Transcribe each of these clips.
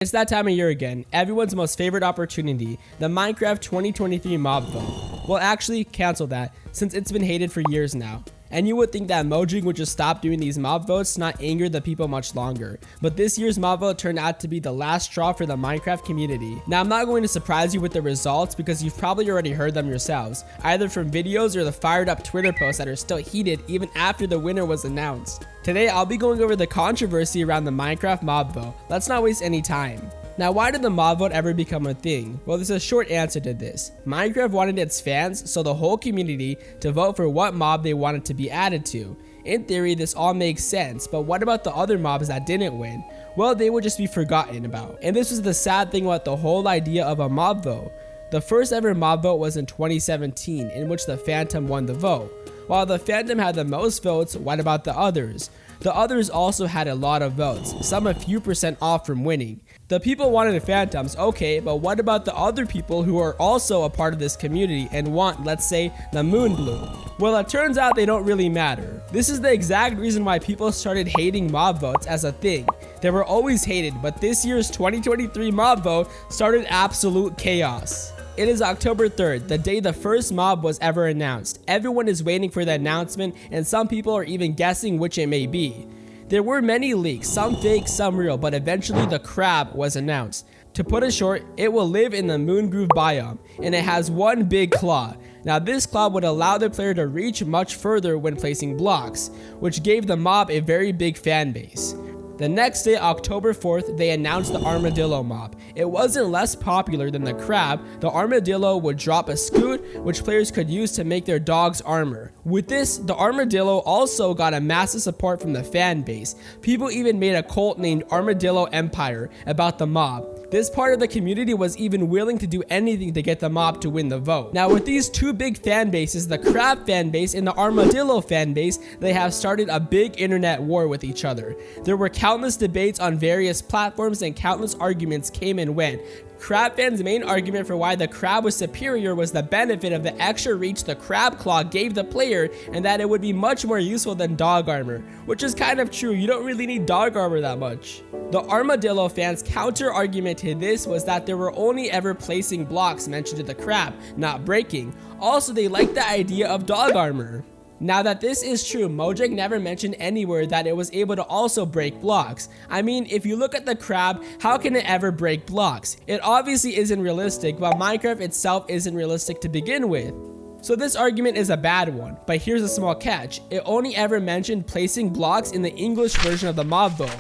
It's that time of year again, everyone's most favorite opportunity, the Minecraft 2023 mob vote. Well, actually, cancel that, since it's been hated for years now. And you would think that Mojang would just stop doing these mob votes to not anger the people much longer. But this year's mob vote turned out to be the last straw for the Minecraft community. Now, I'm not going to surprise you with the results because you've probably already heard them yourselves, either from videos or the fired up Twitter posts that are still heated even after the winner was announced. Today, I'll be going over the controversy around the Minecraft mob vote. Let's not waste any time. Now, why did the mob vote ever become a thing? Well, there's a short answer to this. Minecraft wanted its fans, so the whole community, to vote for what mob they wanted to be added to. In theory, this all makes sense, but what about the other mobs that didn't win? Well, they would just be forgotten about. And this was the sad thing about the whole idea of a mob vote. The first ever mob vote was in 2017, in which the Phantom won the vote. While the Phantom had the most votes, what about the others? The others also had a lot of votes, some a few % off from winning. The people wanted Phantoms, okay, but what about the other people who are also a part of this community and want, let's say, the Moon Blue? Well, it turns out they don't really matter. This is the exact reason why people started hating mob votes as a thing. They were always hated, but this year's 2023 mob vote started absolute chaos. It is October 3rd, the day the first mob was ever announced. Everyone is waiting for the announcement, and some people are even guessing which it may be. There were many leaks, some fake, some real, but eventually the crab was announced. To put it short, it will live in the Moon Groove biome, and it has one big claw. Now this claw would allow the player to reach much further when placing blocks, which gave the mob a very big fan base. The next day, October 4th, they announced the Armadillo mob. It wasn't less popular than the crab. The Armadillo would drop a scoot, which players could use to make their dog's armor. With this, the Armadillo also got a massive support from the fan base. People even made a cult named Armadillo Empire about the mob. This part of the community was even willing to do anything to get the mob to win the vote. Now with these two big fan bases, the crab fan base and the armadillo fan base, they have started a big internet war with each other. There were countless debates on various platforms and countless arguments came and went. Crab fans' main argument for why the crab was superior was the benefit of the extra reach the crab claw gave the player and that it would be much more useful than dog armor, which is kind of true. You don't really need dog armor that much. The armadillo fans' counter argument to this was that they were only ever placing blocks mentioned to the crab, not breaking. Also, they liked the idea of dog armor. Now that this is true, Mojang never mentioned anywhere that it was able to also break blocks. I mean, if you look at the crab, how can it ever break blocks? It obviously isn't realistic, but Minecraft itself isn't realistic to begin with. So this argument is a bad one, but here's a small catch. It only ever mentioned placing blocks in the English version of the mob vote.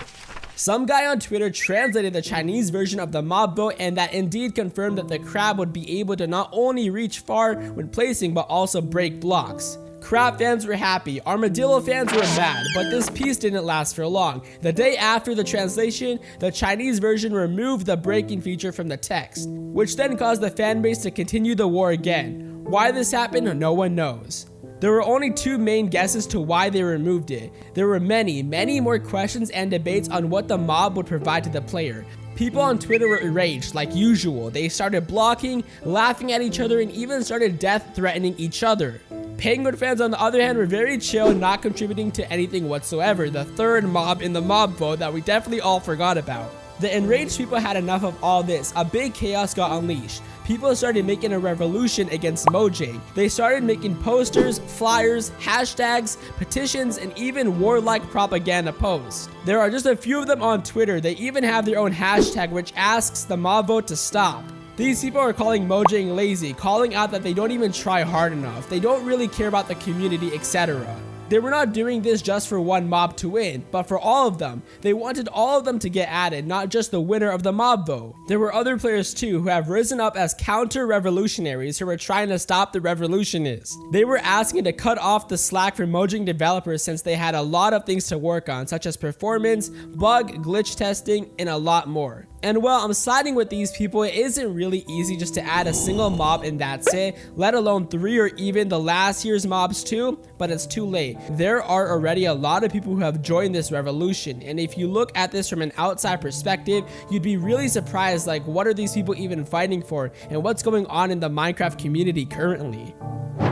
Some guy on Twitter translated the Chinese version of the mob vote and that indeed confirmed that the crab would be able to not only reach far when placing but also break blocks. Crab fans were happy, armadillo fans were mad, but this peace didn't last for long. The day after the translation, the Chinese version removed the breaking feature from the text, which then caused the fanbase to continue the war again. Why this happened, no one knows. There were only two main guesses to why they removed it. There were many more questions and debates on what the mob would provide to the player. People on Twitter were enraged like usual. They started blocking, laughing at each other, and even started death threatening each other. Penguin fans, on the other hand, were very chill, not contributing to anything whatsoever, the third mob in the mob vote that we definitely all forgot about. The enraged people had enough of all this. A big chaos got unleashed. People started making a revolution against Mojang. They started making posters, flyers, hashtags, petitions, and even warlike propaganda posts. There are just a few of them on Twitter. They even have their own hashtag which asks the mob vote to stop. These people are calling Mojang lazy, calling out that they don't even try hard enough, they don't really care about the community, etc. They were not doing this just for one mob to win, but for all of them. They wanted all of them to get added, not just the winner of the mob vote. There were other players too who have risen up as counter-revolutionaries who were trying to stop the revolutionists. They were asking to cut off the slack for Mojang developers since they had a lot of things to work on, such as performance, bug, glitch testing, and a lot more. And while I'm siding with these people, it isn't really easy just to add a single mob and that's it, let alone 3 or even the last year's mobs too, but it's too late. There are already a lot of people who have joined this revolution, and if you look at this from an outside perspective, you'd be really surprised like what are these people even fighting for and what's going on in the Minecraft community currently.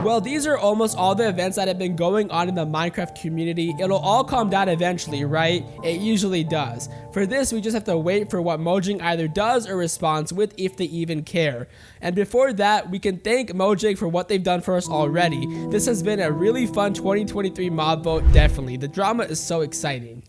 Well, these are almost all the events that have been going on in the Minecraft community. It'll all calm down eventually, right? It usually does. For this, we just have to wait for what Mojang Mojang either does or responds with, if they even care. And before that, we can thank Mojang for what they've done for us already. This has been a really fun 2023 mob vote, definitely. The drama is so exciting.